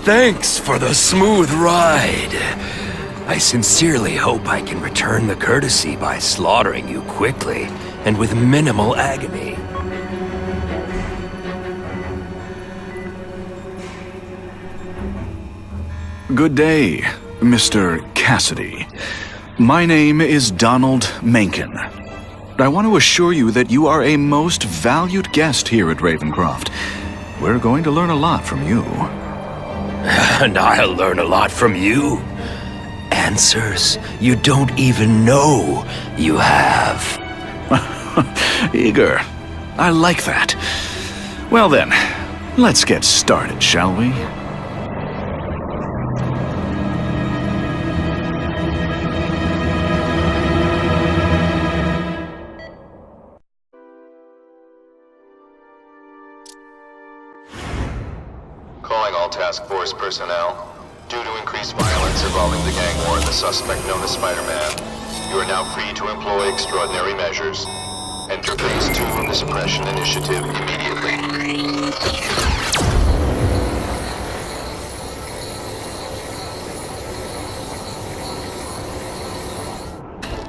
Thanks for the smooth ride. I sincerely hope I can return the courtesy by slaughtering you quickly and with minimal agony. Good day, Mr. Cassidy. My name is Donald Mencken. I want to assure you that you are a most valued guest here at Ravencroft. We're going to learn a lot from you. And I'll learn a lot from you. Answers you don't even know you have. Eager. I like that. Well then, let's get started, shall we? Calling all task force personnel. Due to increased violence involving the gang war and the suspect known as Spider-Man, you are now free to employ extraordinary measures. Enter Phase 2 of the Suppression Initiative immediately.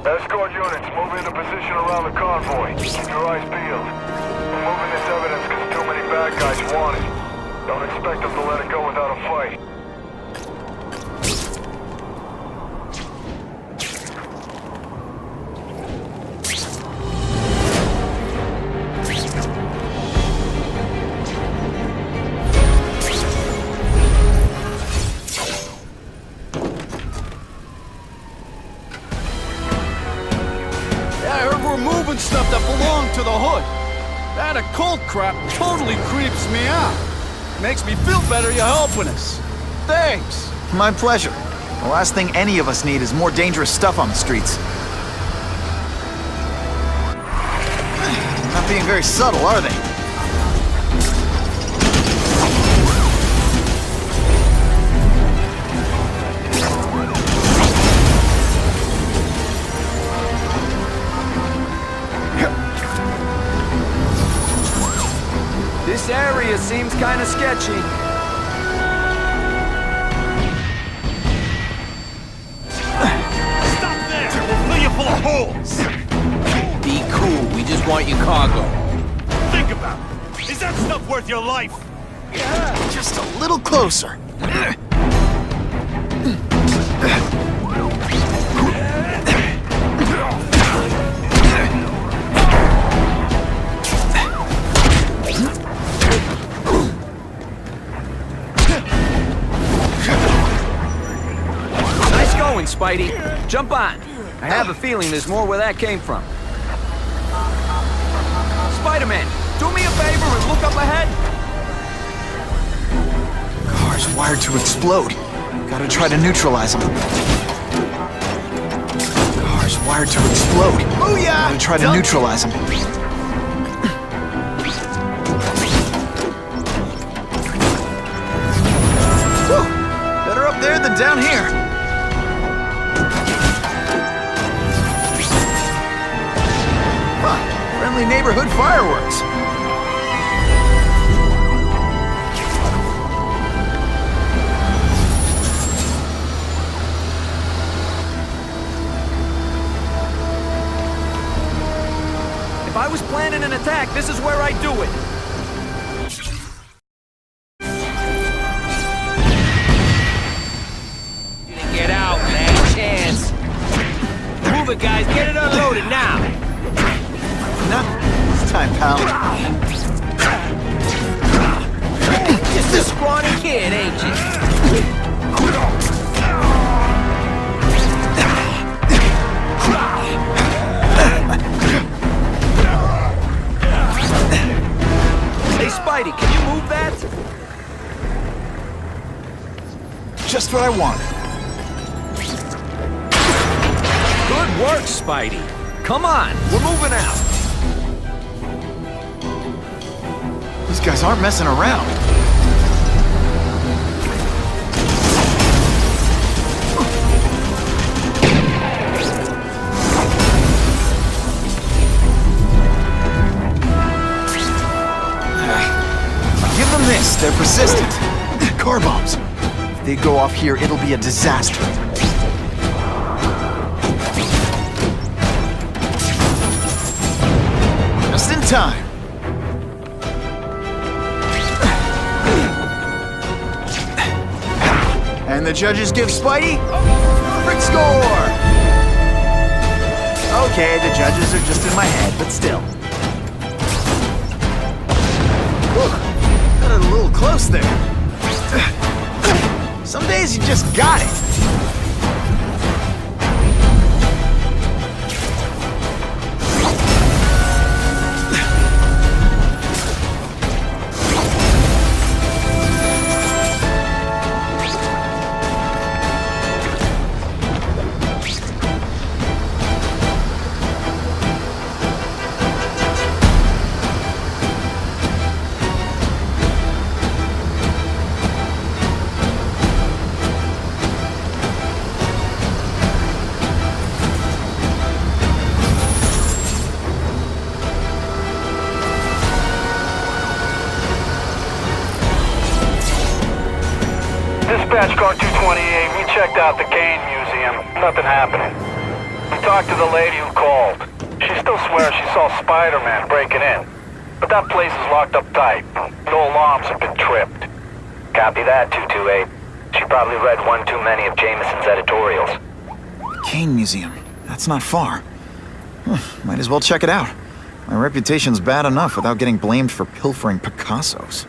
Escort units, move into position around the convoy. Keep your eyes peeled. We're moving this evidence because too many bad guys want it. Don't expect them to let it go without a fight. Stuff that belonged to the hood. That occult crap totally creeps me out. Makes me feel better you're helping us. Thanks. My pleasure. The last thing any of us need is more dangerous stuff on the streets. Not being very subtle, are they? This area seems kind of sketchy. Stop there! We'll fill you full of holes! Be cool, we just want your cargo. Think about it. Is that stuff worth your life? Yeah, just a little closer. Spidey, jump on. I have a feeling there's more where that came from. Spider-Man, do me a favor and look up ahead. Car's wired to explode. Gotta try to neutralize them. Car's wired to explode. Oh yeah! Gotta try to neutralize them. Whew! Better up there than down here. Friendly neighborhood fireworks. If I was planning an attack, this is where I'd do it. Get out, man. Chance. Move it, guys. Get it unloaded now. Not this time, pal. Just a scrawny kid, ain't you? Hey, Spidey, can you move that? Just what I wanted. Good work, Spidey. Come on, we're moving out. These guys aren't messing around. I'll give them this. They're resistant. Car bombs. If they go off here, it'll be a disaster. Just in time. And the judges give Spidey a perfect score! Okay, the judges are just in my head, but still. Whew, got it a little close there. Some days you just got it. Dispatch car 228, we checked out the Kane Museum. Nothing happening. We talked to the lady who called. She still swears she saw Spider-Man breaking in. But that place is locked up tight. No alarms have been tripped. Copy that, 228. She probably read one too many of Jameson's editorials. Kane Museum. That's not far. Might as well check it out. My reputation's bad enough without getting blamed for pilfering Picassos.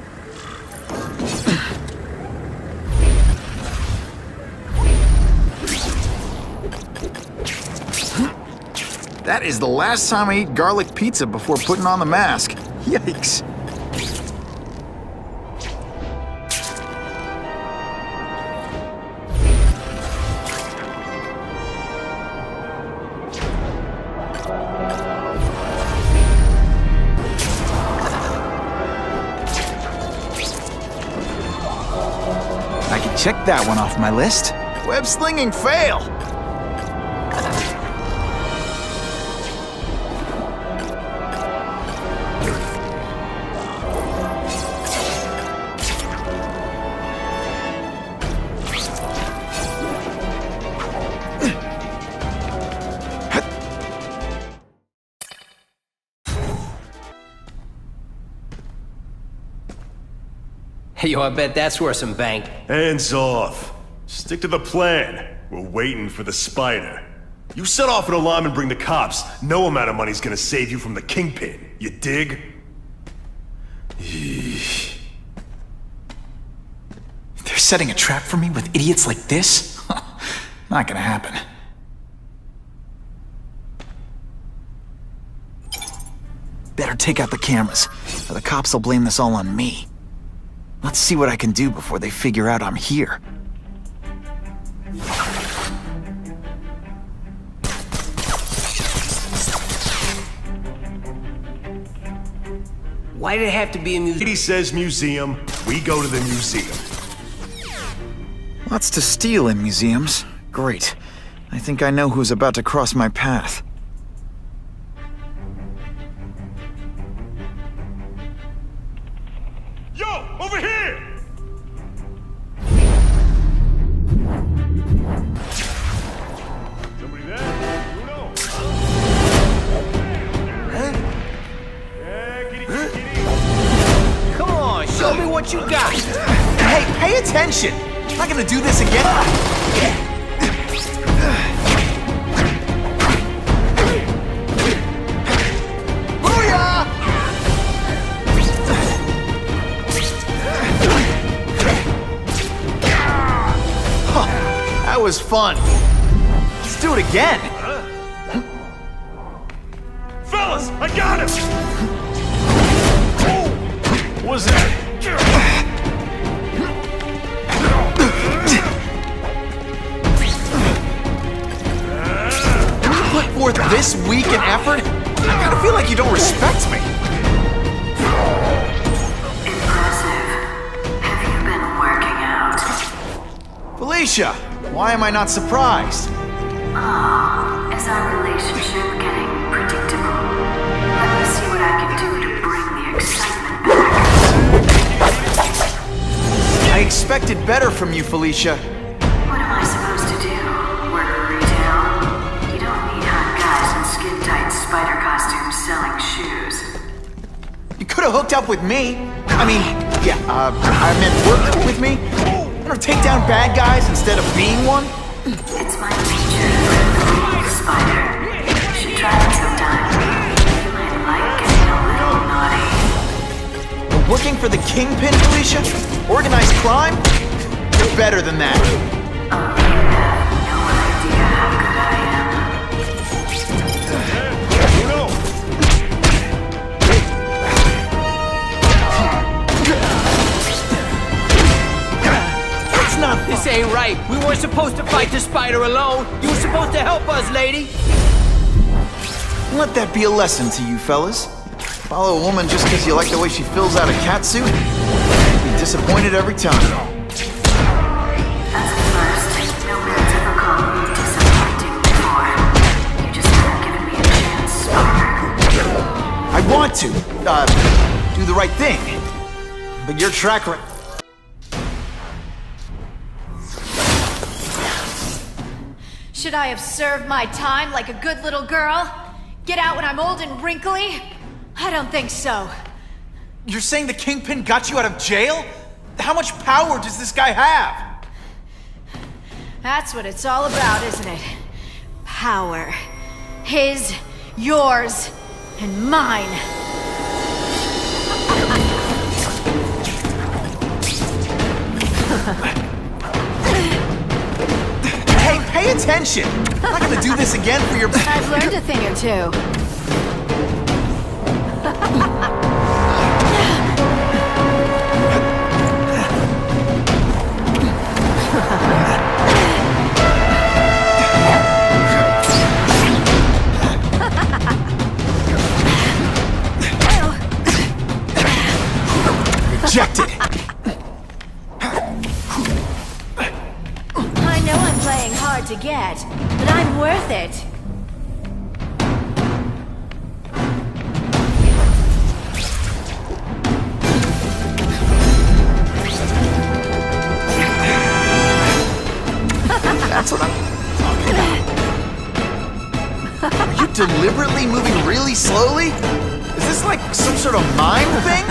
That is the last time I eat garlic pizza before putting on the mask. Yikes. I can check that one off my list. Web slinging fail. Hey, yo, I bet that's worth some bank. Hands off. Stick to the plan. We're waiting for the spider. You set off an alarm and bring the cops. No amount of money's gonna save you from the kingpin. You dig? They're setting a trap for me with idiots like this? Not gonna happen. Better take out the cameras, or the cops will blame this all on me. Let's see what I can do before they figure out I'm here. Why did it have to be a museum? He says museum, we go to the museum. Lots to steal in museums. Great. I think I know who's about to cross my path. Yo, over here! Somebody there? Who knows? Yeah, kitty. Come on, show me what you got. Hey, pay attention! I'm not gonna do this again. That was fun. Let's do it again. Fellas, I got him! What was that? Put forth this week and effort? I kinda feel like you don't respect me. Impressive. Have you been working out? Felicia, why am I not surprised? Is our relationship getting predictable? Let me see what I can do to bring the excitement back. I expected better from you, Felicia. What am I supposed to do? Work retail? You don't need hot guys in skin-tight spider costumes selling shoes. You could have hooked up with me. I mean, yeah, I meant work with me. Or take down bad guys instead of being one. It's my nature, the spider. You should try it sometime. You might like getting a little naughty. But working for the Kingpin, Felicia? Organized crime? You're better than that. Oh, you have no idea how good I am. This ain't right. We weren't supposed to fight the spider alone. You were supposed to help us, lady. Let that be a lesson to you, fellas. Follow a woman just because you like the way she fills out a catsuit? You'll be disappointed every time. As a first, no one's ever called me disappointing before. You just haven't given me a chance, Spider. I want to, do the right thing. But your track record... Should I have served my time like a good little girl? Get out when I'm old and wrinkly? I don't think so. You're saying the Kingpin got you out of jail? How much power does this guy have? That's what it's all about, isn't it? Power. His, yours, and mine. Hey, pay attention! I'm not gonna do this again for your... I've learned a thing or two. Rejected! I know I'm playing hard to get, but I'm worth it. That's what I'm talking about. Are you deliberately moving really slowly? Is this like some sort of mime thing?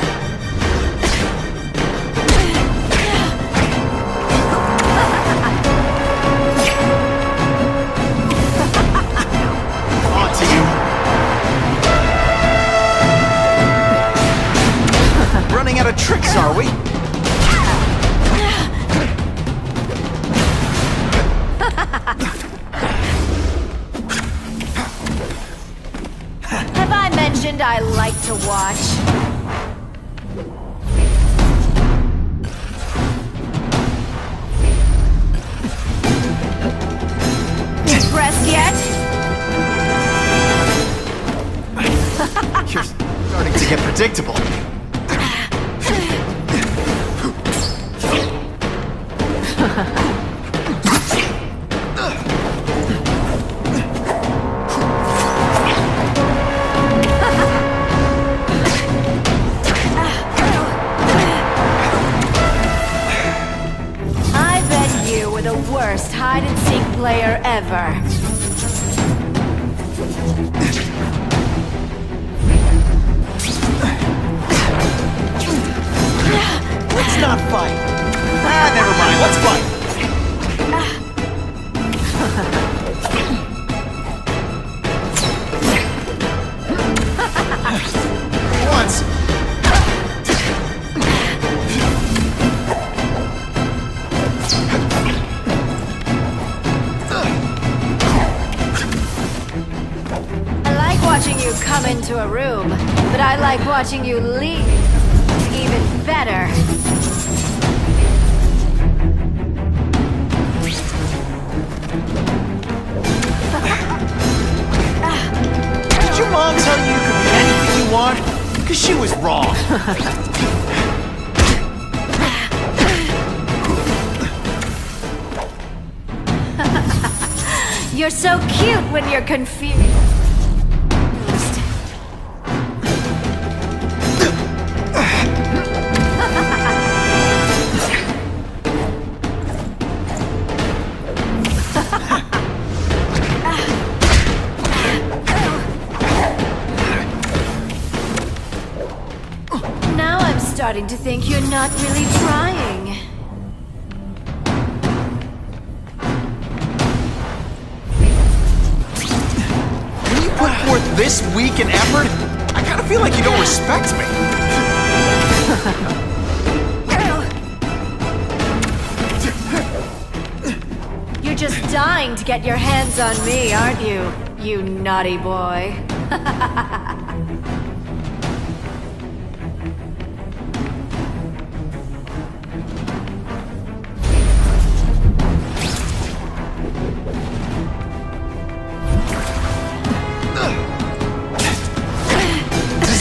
On to you. Running out of tricks, are we? Have I mentioned I like to watch? Impressed yet? You're starting to get predictable. I bet you were the worst hide-and-seek player ever. Let's not fight. Ah, never mind. Let's fight. Once. I like watching you come into a room, but I like watching you leave even better. Did your mom tell you you could be anything you want? Because she was wrong. You're so cute when you're confused. starting to think you're not really trying. When you put forth this week and effort, I kind of feel like you don't respect me. You're just dying to get your hands on me, aren't you? You naughty boy.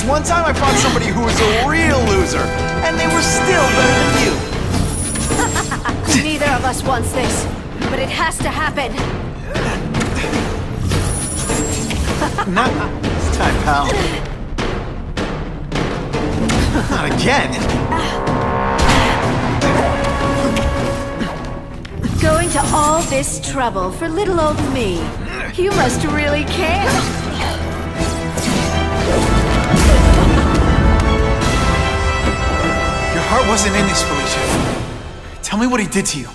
One time I fought somebody who was a real loser, and they were still better than you. Neither of us wants this, but it has to happen. Not this time, pal. Not again. Going to all this trouble for little old me. You must really care. Your heart wasn't in this, Felicia. Tell me what he did to you.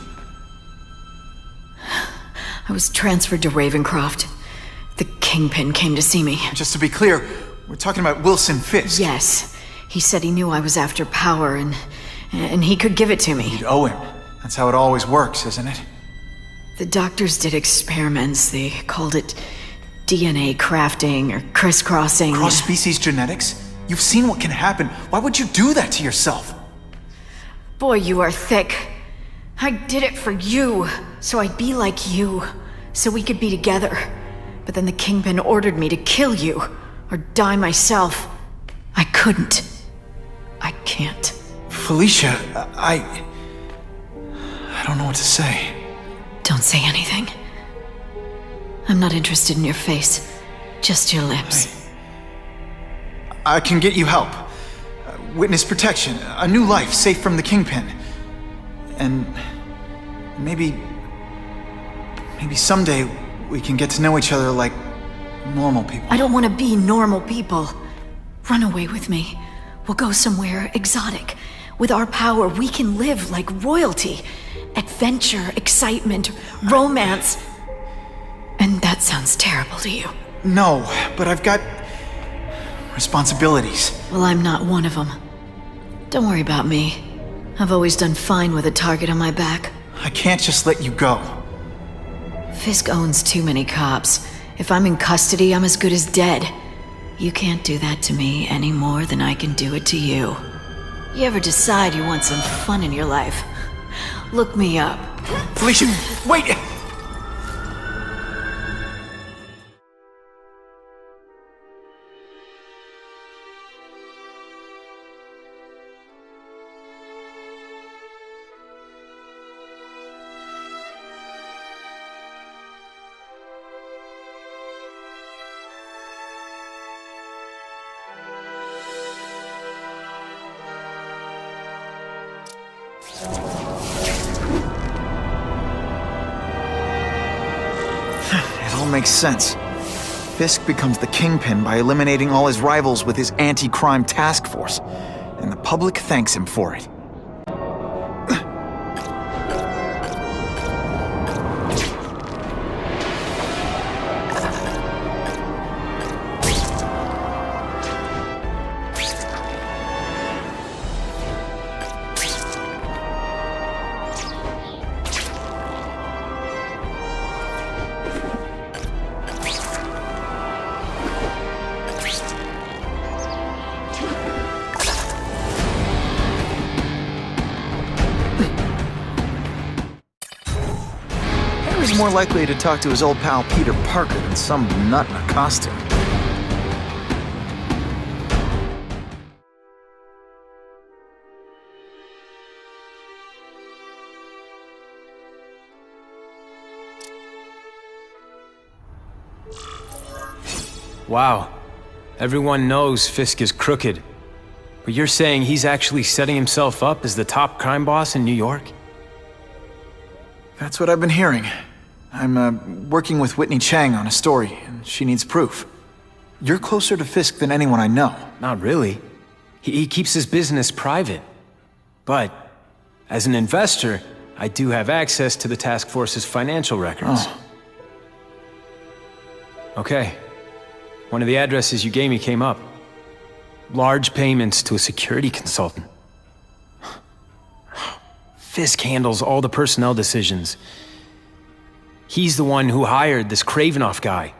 I was transferred to Ravencroft. The Kingpin came to see me. Just to be clear, we're talking about Wilson Fisk. Yes. He said he knew I was after power and he could give it to me. You'd owe him. That's how it always works, isn't it? The doctors did experiments. They called it DNA crafting or crisscrossing. Cross-species genetics? You've seen what can happen. Why would you do that to yourself? Boy, you are thick. I did it for you, so I'd be like you, so we could be together. But then the Kingpin ordered me to kill you, or die myself. I couldn't. I can't. Felicia, I don't know what to say. Don't say anything. I'm not interested in your face, just your lips. I can get you help. Witness protection, a new life safe from the Kingpin. And maybe someday we can get to know each other like normal people. I don't want to be normal people. Run away with me. We'll go somewhere exotic. With our power, we can live like royalty. Adventure, excitement, romance. And that sounds terrible to you. No, but I've got responsibilities. Well, I'm not one of them. Don't worry about me. I've always done fine with a target on my back. I can't just let you go. Fisk owns too many cops. If I'm in custody, I'm as good as dead. You can't do that to me any more than I can do it to you. You ever decide you want some fun in your life? Look me up. Felicia, wait! It all makes sense. Fisk becomes the Kingpin by eliminating all his rivals with his anti-crime task force, and the public thanks him for it. He's more likely to talk to his old pal Peter Parker than some nut in a costume. Wow. Everyone knows Fisk is crooked. But you're saying he's actually setting himself up as the top crime boss in New York? That's what I've been hearing. I'm working with Whitney Chang on a story, and she needs proof. You're closer to Fisk than anyone I know. Not really. He keeps his business private. But as an investor, I do have access to the task force's financial records. Oh. Okay. One of the addresses you gave me came up. Large payments to a security consultant. Fisk handles all the personnel decisions. He's the one who hired this Kravinoff guy.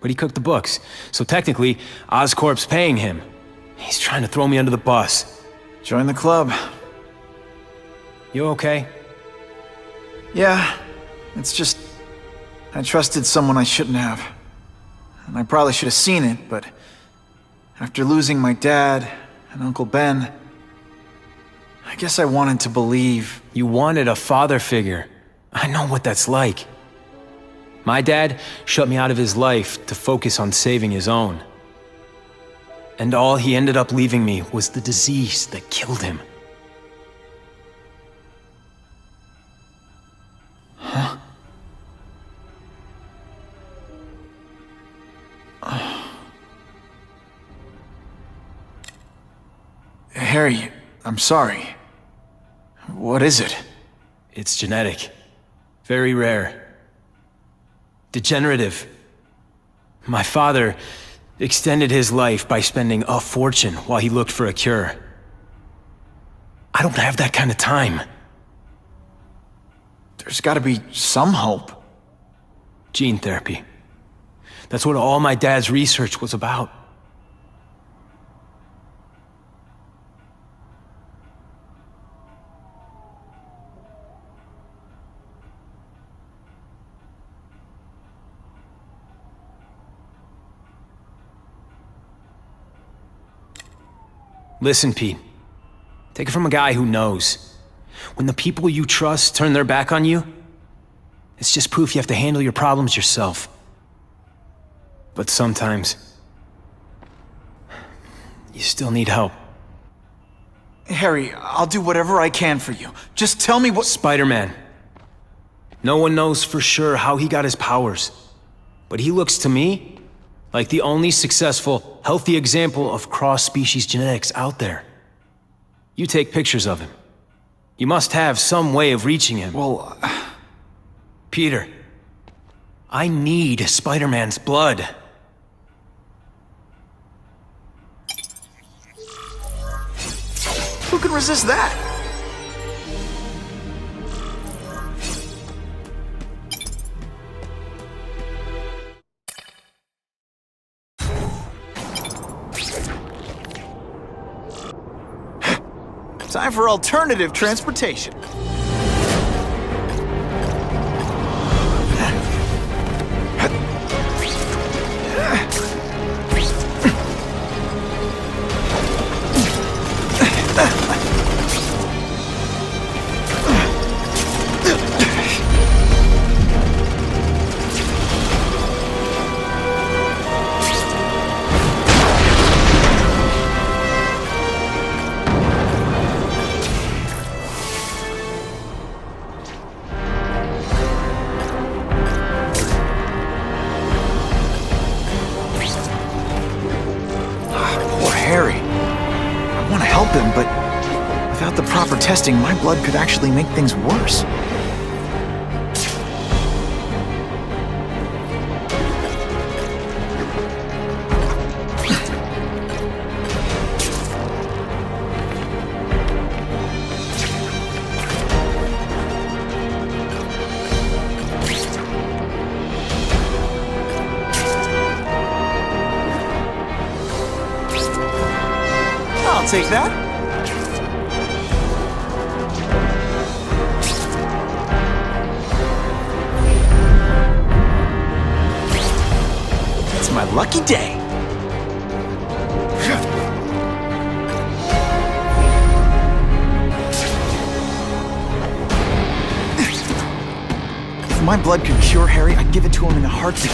But he cooked the books, so technically, Oscorp's paying him. He's trying to throw me under the bus. Join the club. You okay? Yeah, it's just... I trusted someone I shouldn't have. And I probably should have seen it, but... after losing my dad and Uncle Ben... I guess I wanted to believe. You wanted a father figure. I know what that's like. My dad shut me out of his life to focus on saving his own. And all he ended up leaving me was the disease that killed him. Huh? Harry, I'm sorry. What is it? It's genetic. Very rare. Degenerative. My father extended his life by spending a fortune while he looked for a cure. I don't have that kind of time. There's gotta be some hope. Gene therapy. That's what all my dad's research was about. Listen, Pete. Take it from a guy who knows. When the people you trust turn their back on you, it's just proof you have to handle your problems yourself. But sometimes, you still need help. Harry, I'll do whatever I can for you. Just tell me what— Spider-Man. No one knows for sure how he got his powers. But he looks to me like the only successful, healthy example of cross-species genetics out there. You take pictures of him. You must have some way of reaching him. Well... Peter, I need Spider-Man's blood. Who can resist that? Time for alternative transportation. Testing, my blood could actually make things worse. I'll take that. My lucky day. If my blood could cure Harry, I'd give it to him in a heartbeat.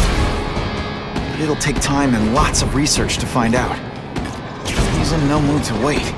But it'll take time and lots of research to find out. He's in no mood to wait.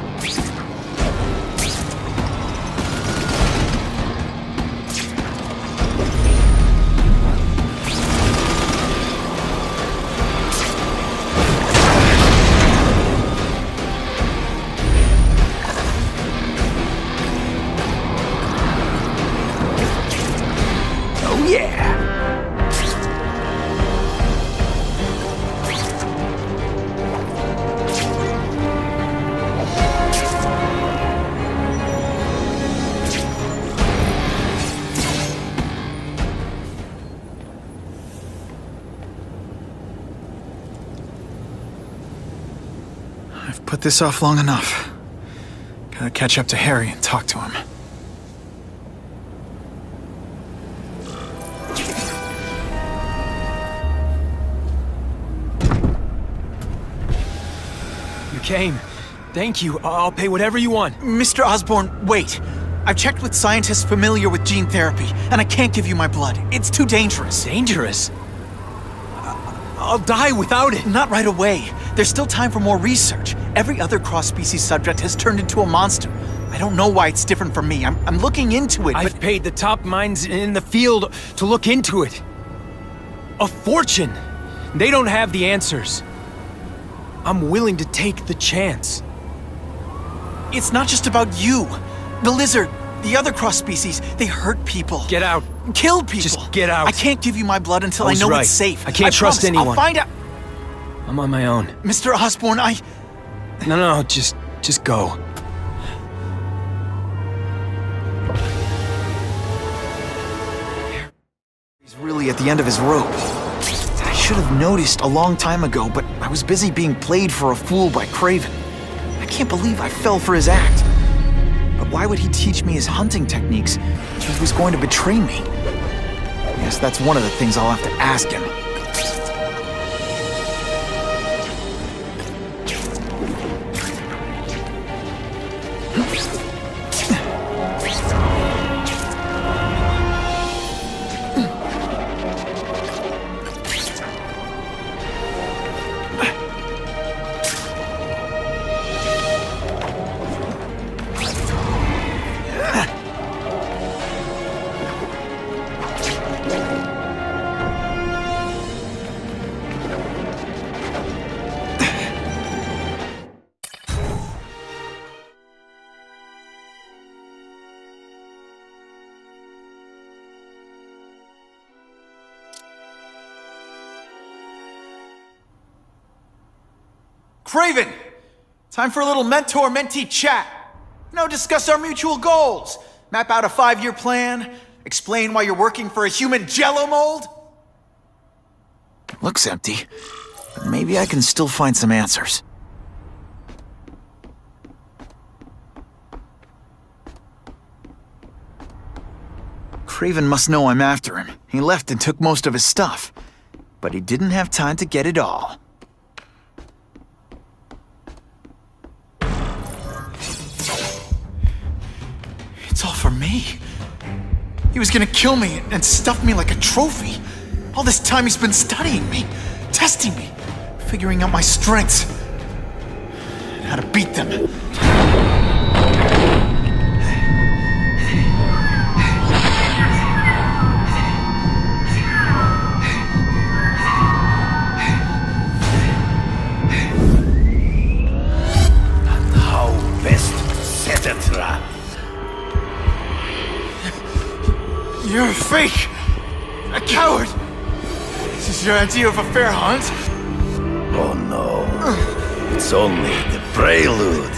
put this off long enough. Gotta catch up to Harry and talk to him. You came. Thank you. I'll pay whatever you want. Mr. Osborn, wait. I've checked with scientists familiar with gene therapy, and I can't give you my blood. It's too dangerous. Dangerous? I'll die without it. Not right away. There's still time for more research. Every other cross-species subject has turned into a monster. I don't know why it's different from me. I'm looking into it, I've paid the top minds in the field to look into it. A fortune. They don't have the answers. I'm willing to take the chance. It's not just about you. The lizard, the other cross-species, they hurt people. Get out. Kill people. Just get out. I can't give you my blood until I know right. it's safe. I can't trust anyone. I'll find out. I'm on my own. Mr. Osborn, No, just go. He's really at the end of his rope. I should have noticed a long time ago, but I was busy being played for a fool by Craven. I can't believe I fell for his act. But why would he teach me his hunting techniques if he was going to betray me? Yes, that's one of the things I'll have to ask him. Craven! Time for a little mentor-mentee chat. Discuss our mutual goals. Map out a 5-year plan. Explain why you're working for a human jello mold. Looks empty, but maybe I can still find some answers. Craven must know I'm after him. He left and took most of his stuff. But he didn't have time to get it all. It's all for me. He was gonna kill me and stuff me like a trophy. All this time he's been studying me, testing me, figuring out my strengths, and how to beat them. You're a fake! A coward! This is your idea of a fair hunt? Oh no. It's only the prelude.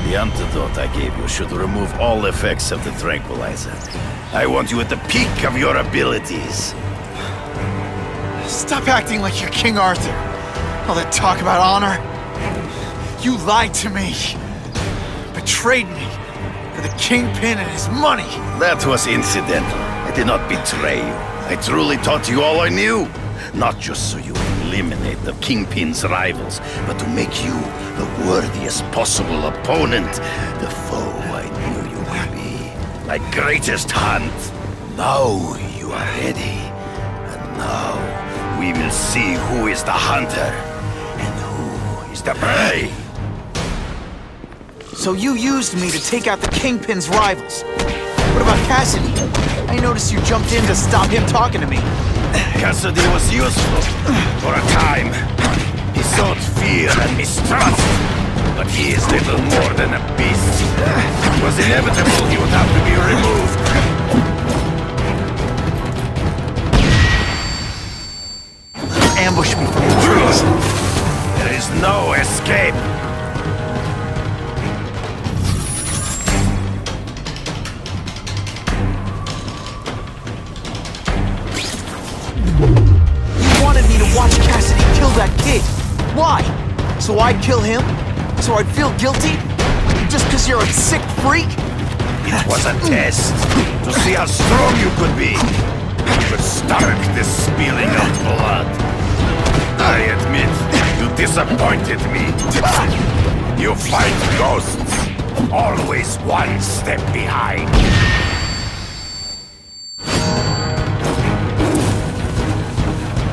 The antidote I gave you should remove all effects of the tranquilizer. I want you at the peak of your abilities. Stop acting like you're King Arthur. All that talk about honor. You lied to me. Betrayed me. For the Kingpin and his money. That was incidental. I did not betray you. I truly taught you all I knew. Not just so you eliminate the Kingpin's rivals, but to make you the worthiest possible opponent. The foe I knew you would be. My greatest hunt. Now you are ready. And now we will see who is the hunter and who is the prey. So you used me to take out the Kingpin's rivals. What about Cassidy? I noticed you jumped in to stop him talking to me. Cassidy was useful for a time. He sought fear and mistrust, but he is little more than a beast. It was inevitable he would have to be removed. Ambush me from the trees. There is no escape. You wanted me to watch Cassidy kill that kid. Why? So I'd kill him? So I'd feel guilty? Just because you're a sick freak? It was a test to see how strong you could be. You could start this spilling of blood. I admit, you disappointed me. You fight ghosts, always one step behind.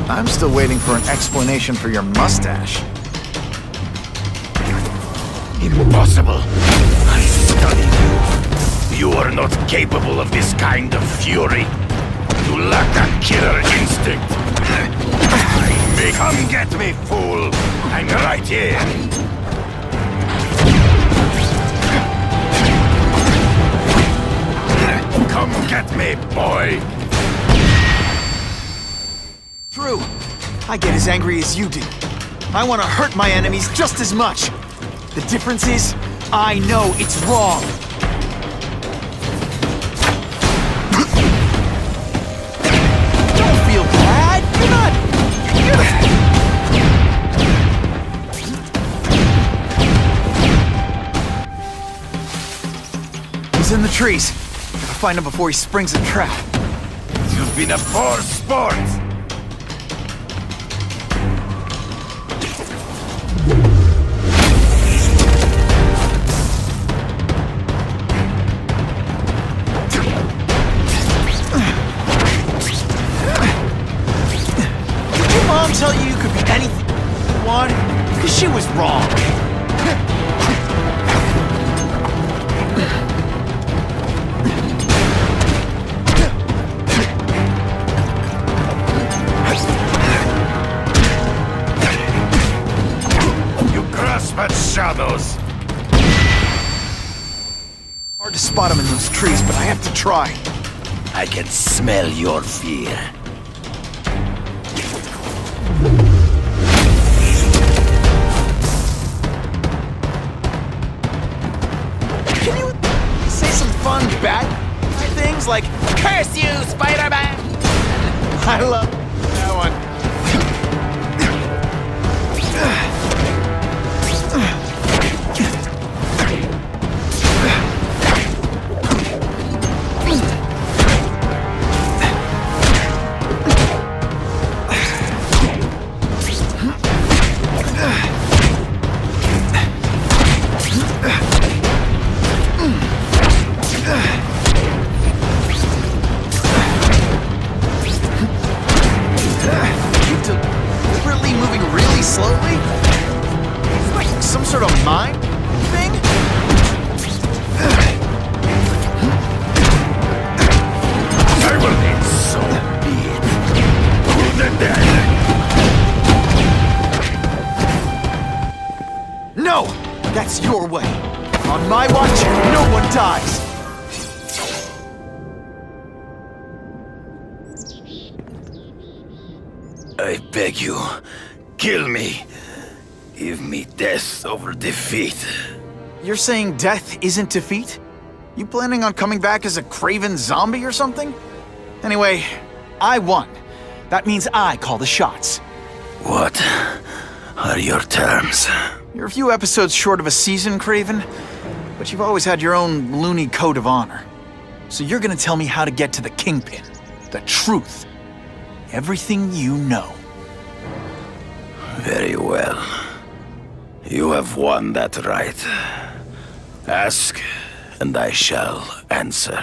I'm still waiting for an explanation for your mustache. Impossible. I studied you. You are not capable of this kind of fury. You lack a killer instinct. Come get me, fool. I'm right here. Come get me, boy. True. I get as angry as you do. I want to hurt my enemies just as much. The difference is, I know it's wrong. Don't feel bad. You're not... He's in the trees. Gotta find him before he springs a trap. You've been a poor sport. Did your mom tell you you could be anything you want? Because she was wrong. Shadows. Hard to spot him in those trees, but I have to try. I can smell your fear. Can you say some fun bad things like, "Curse you, Spider-Man"? I love that one. Deliberately moving really slowly? It's like some sort of mind thing? I will end so be it. To the dead. No! That's your way. On my watch, no one dies. I beg you, kill me. Give me death over defeat. You're saying death isn't defeat? You planning on coming back as a craven zombie or something? Anyway, I won. That means I call the shots. What are your terms? You're a few episodes short of a season, Craven, but you've always had your own loony code of honor. So you're gonna tell me how to get to the Kingpin. The truth. Everything you know. Very well. You have won that right. Ask, and I shall answer.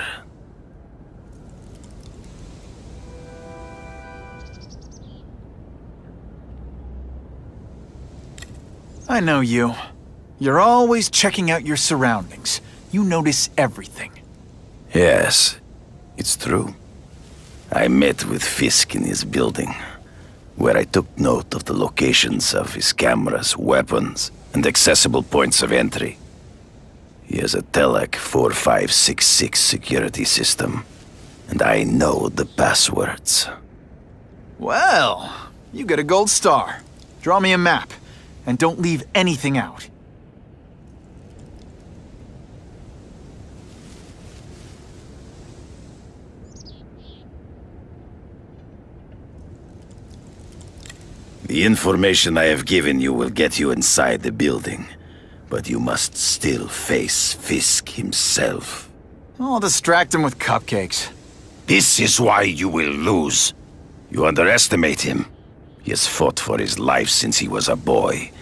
I know you. You're always checking out your surroundings. You notice everything. Yes, it's true. I met with Fisk in his building, where I took note of the locations of his cameras, weapons, and accessible points of entry. He has a Telec 4566 security system, and I know the passwords. Well, you get a gold star. Draw me a map, and don't leave anything out. The information I have given you will get you inside the building, but you must still face Fisk himself. I'll distract him with cupcakes. This is why you will lose. You underestimate him. He has fought for his life since he was a boy.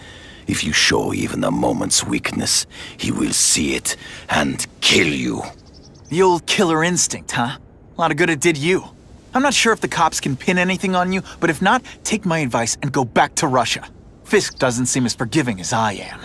If you show even a moment's weakness, he will see it and kill you. The old killer instinct, huh? A lot of good it did you. I'm not sure if the cops can pin anything on you, but if not, take my advice and go back to Russia. Fisk doesn't seem as forgiving as I am.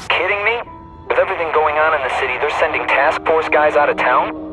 Kidding me? With everything going on in the city, they're sending task force guys out of town?